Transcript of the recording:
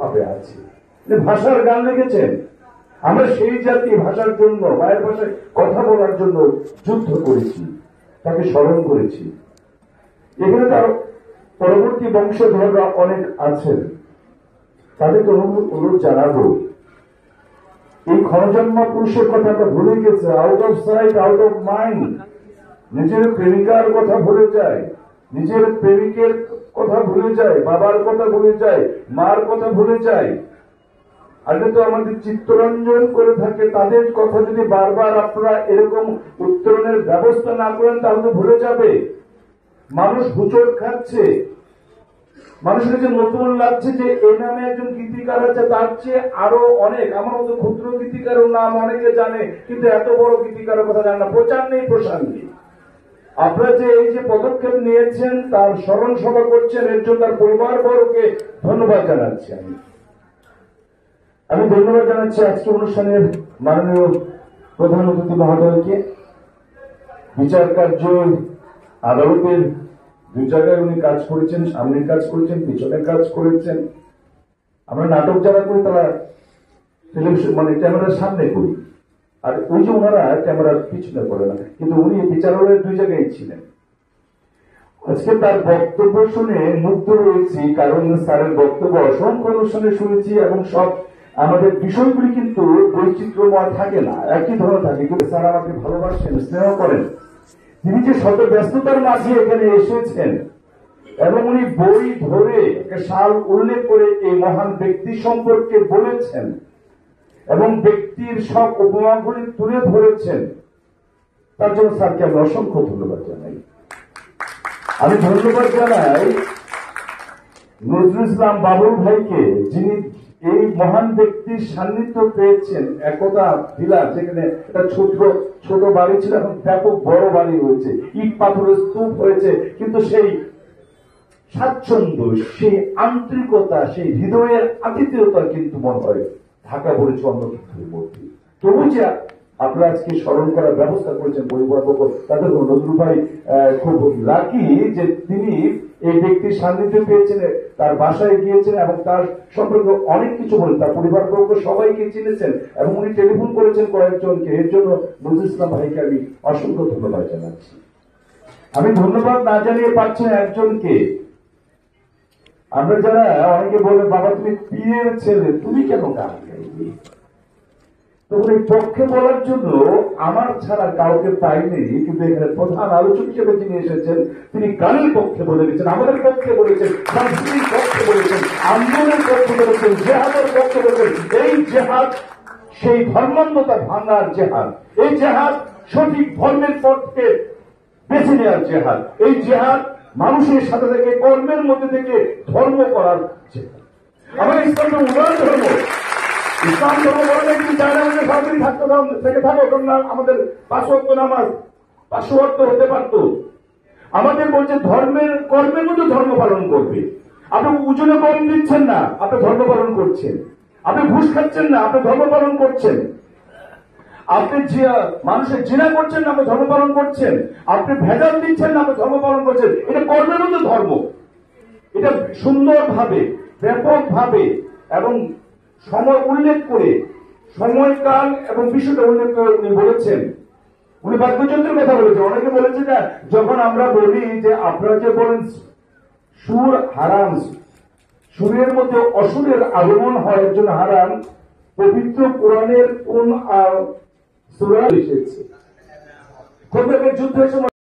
ভাবে আছে। ভাষার গান লিখেছেন। আমরা সেই জাতি ভাষার জন্য, মায়ের ভাষায় কথা বলার জন্য যুদ্ধ করেছি, তাকে স্মরণ করেছি। এখানে তার পরবর্তী বংশধররা অনেক আছেন, তাদেরকে অনুরোধ জানাবো, এই ক্ষণজন্মা পুরুষের কথা আমরা ভুলে গেছে। Out of sight out of mind. নিজের প্রেমিকার কথা ভুলে যায়, নিজের প্রেমিকের কথা ভুলে যায়, বাবার কথা ভুলে যায়, মার কথা ভুলে যায়। আগে তো আমাদের চিত্তরঞ্জন করে থাকে, তাদের কথা যদি বারবার আপনারা এরকম উত্তরণের ব্যবস্থা না করেন তাহলে ভুলে যাবে। মানুষ হুচট খাচ্ছে, মানুষের যে নতুন লাগছে যে এই নামে একজন গীতিকার আছে, তার চেয়ে আরো অনেক আমার মতো ক্ষুদ্র গীতিকারের নাম অনেকে জানে, কিন্তু এত বড় গীতিকারের কথা জানে না। প্রচার নেই, প্রসার নেই। আপনারা যে এই যে পদক্ষেপ নিয়েছেন, তার স্মরণ সভা করছেন, এর জন্য তার পরিবারবর্গকে ধন্যবাদ জানাচ্ছি। আমি ধন্যবাদ জানাচ্ছি আজকে অনুষ্ঠানের মাননীয় প্রধান অতিথি মহোদয়কে। বিচার কার্য আদালতের দুই জায়গায় উনি কাজ করেছেন, সামনের কাজ করেছেন, পিছনের কাজ করেছেন। আমরা নাটক যারা করি তারা টেলিভিশন মানে ক্যামেরার সামনে করি, আর ওই যে ওনারা ক্যামেরার পিছনে করে না, কিন্তু উনি বিচারালয়ের দুই জায়গায় ছিলেন। আজকে তার বক্তব্য শুনে মুগ্ধ রয়েছি, কারণ স্যারের বক্তব্য অসংখ্য অনুষ্ঠানে শুনেছি এবং সব আমাদের বিষয়গুলি কিন্তু বৈচিত্র্যময় থাকে না, একই ধরনের থাকে। কিন্তু স্যার আমাকে ভালোবাসেন, স্নেহ করেন। তিনি যে শত ব্যস্ততার মাঝে এখানে এসেছেন এবং উনি বই ধরে সাল উল্লেখ করে এই মহান ব্যক্তি সম্পর্কে বলেছেন এবং ব্যক্তির সব উপমাগুলি তুলে ধরেছেন, তার জন্য স্যারকে আমি অসংখ্য ধন্যবাদ জানাই। আমি ধন্যবাদ জানাই নজরুল ইসলাম বাবুল ভাইকে, যিনি এই মহান ব্যক্তির সান্নিধ্য পেয়েছেন। একদা ভিলা, যেখানে একটা ছোট বাড়ি ছিল, এখন ব্যাপক বড় বাড়ি হয়েছে, ইট পাথরের স্তূপ হয়েছে, কিন্তু সেই স্বাচ্ছন্দ্য, সেই আন্তরিকতা, সেই হৃদয়ের আতিথেয়তা কিন্তু মনে হয় ঢাকা পড়েছে অন্য কিছুর মধ্যে। তবু যে আপনারা আজকে স্মরণ করার ব্যবস্থা করেছেন পরিবারবর্গ, তাদের নজরুল ভাই খুব লাকি যে তিনি এই ব্যক্তির সান্নিধ্য পেয়েছেন, তার বাসায় গিয়েছেন এবং তার সম্পর্কে অনেক কিছু বলেন, তার পরিবারবর্গ সবাইকে চিনেছেন এবং উনি টেলিফোন করেছেন কয়েকজনকে। এর জন্য নজরুল ইসলাম ভাইকে আমি অসংখ্য ধন্যবাদ জানাচ্ছি। আমি ধন্যবাদ না জানিয়ে পারছি না একজনকে। আমরা যারা অনেকে বলে, বাবা তুমি পীরের ছেলে, তুমি কেন গান গাইবে? তো উনি পক্ষে বলার জন্য আমার ছাড়া কাউকে পাইনি, কিন্তু এখানে প্রধান আলোচক হিসেবে যিনি এসেছেন তিনি গানের পক্ষে বলে দিচ্ছেন, আমাদের পক্ষে বলেছেন, সংস্কৃতির পক্ষে বলেছেন, আন্দোলনের পক্ষে বলেছেন, জেহাদের পক্ষে বলেছেন। এই জেহাদ সেই ধর্মান্ধতা ভাঙার জেহাদ, এই জেহাদ সঠিক ধর্মের পক্ষে বেছে নেওয়ার জেহাদ, এই জেহাদ মানুষের সাথে থেকে কর্মের মধ্যে থেকে ধর্ম করার জেহাদ। আমাদের ইসলাম উদাহরণ ধর্ম, ইসলাম ধর্ম বলে কিন্তু চায় না আমাদের সরকারি থাকতে থেকে থাকো, আমাদের 5 ওয়াক্ত নামাজ 500 ওয়াক্ত হতে পারত। আমাদের বলছে ধর্মের কর্মের মধ্যে ধর্ম পালন করবে। আপনি ওজনে কম দিচ্ছেন না, আপনি ধর্ম পালন করছেন। আপনি ঘুষ খাচ্ছেন না, আপনি ধর্ম পালন করছেন। আপনি মানুষের জিনা করছেন না, আপনি ধর্ম পালন করছেন। আপনি ভেজাল দিচ্ছেন না, আপনি ধর্ম পালন করছেন। এটা কর্মের মধ্যে ধর্ম। এটা সুন্দরভাবে, ব্যাপকভাবে এবং সময় উল্লেখ করে, সময়কাল এবং বিষয়টা উল্লেখ করে উনি বলেছেন। উনি বাদ্যযন্ত্রের কথা বলেছেন। অনেকে বলেছে না, যখন আমরা বলি যে আপনারা যে বলেন সুর হারাম, সুরের মধ্যে অসুরের আগমন হয়, একজন হারাম, পবিত্র কোরআনের কোন সূরা এসেছে? যুদ্ধের সময়